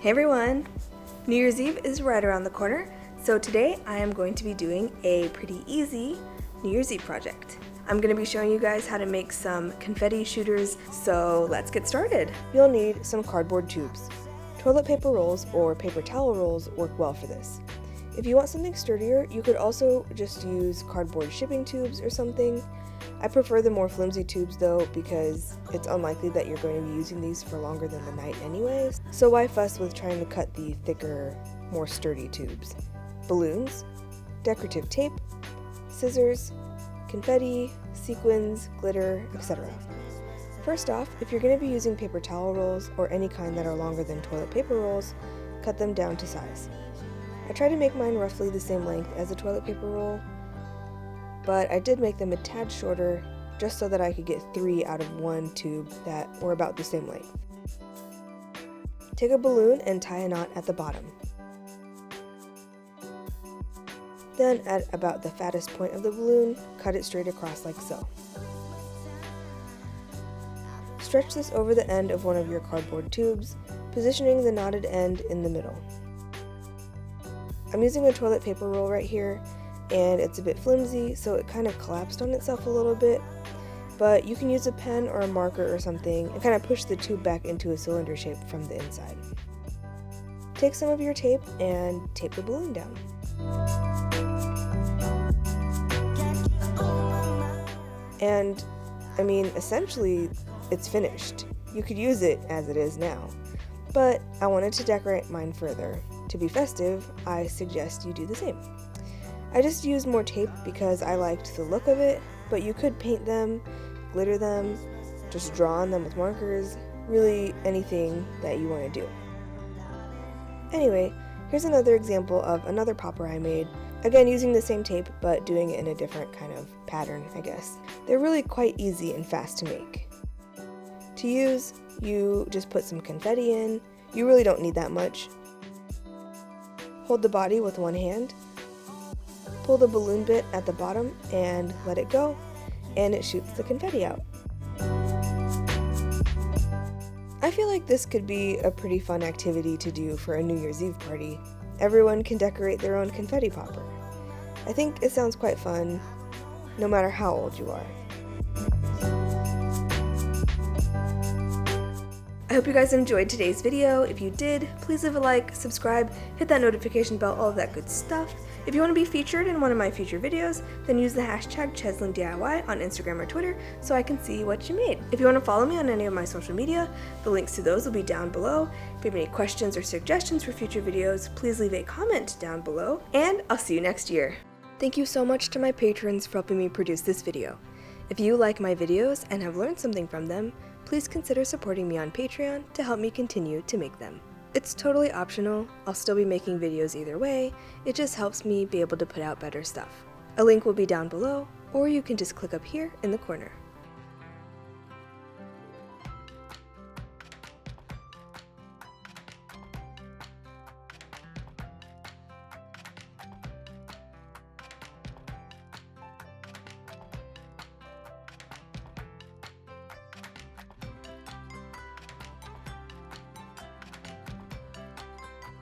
Hey everyone! New Year's Eve is right around the corner, so today I am going to be doing a pretty easy New Year's Eve project. I'm going to be showing you guys how to make some confetti shooters, so let's get started. You'll need some cardboard tubes. Toilet paper rolls or paper towel rolls work well for this. If you want something sturdier, you could also just use cardboard shipping tubes or something. I prefer the more flimsy tubes though, because it's unlikely that you're going to be using these for longer than the night anyways. So why fuss with trying to cut the thicker, more sturdy tubes? Balloons, decorative tape, scissors, confetti, sequins, glitter, etc. First off, if you're going to be using paper towel rolls or any kind that are longer than toilet paper rolls, cut them down to size. I try to make mine roughly the same length as a toilet paper roll, but I did make them a tad shorter just so that I could get 3 out of 1 tube that were about the same length. Take a balloon and tie a knot at the bottom. Then at about the fattest point of the balloon, cut it straight across like so. Stretch this over the end of one of your cardboard tubes, positioning the knotted end in the middle. I'm using a toilet paper roll right here, and it's a bit flimsy, so it kind of collapsed on itself a little bit, but you can use a pen or a marker or something and kind of push the tube back into a cylinder shape from the inside. Take some of your tape and tape the balloon down. And, essentially, it's finished. You could use it as it is now, but I wanted to decorate mine further. To be festive, I suggest you do the same. I just used more tape because I liked the look of it, but you could paint them, glitter them, just draw on them with markers, really anything that you want to do. Anyway, here's another example of another popper I made, again using the same tape but doing it in a different kind of pattern, I guess. They're really quite easy and fast to make. To use, you just put some confetti in. You really don't need that much. Hold the body with one hand, pull the balloon bit at the bottom and let it go, and it shoots the confetti out. I feel like this could be a pretty fun activity to do for a New Year's Eve party. Everyone can decorate their own confetti popper. I think it sounds quite fun, no matter how old you are. I hope you guys enjoyed today's video. If you did, please leave a like, subscribe, hit that notification bell, all of that good stuff. If you want to be featured in one of my future videos, then use the hashtag CheslingDIY on Instagram or Twitter so I can see what you made. If you want to follow me on any of my social media, the links to those will be down below. If you have any questions or suggestions for future videos, please leave a comment down below, and I'll see you next year. Thank you so much to my patrons for helping me produce this video. If you like my videos and have learned something from them, please consider supporting me on Patreon to help me continue to make them. It's totally optional. I'll still be making videos either way. It just helps me be able to put out better stuff. A link will be down below, or you can just click up here in the corner.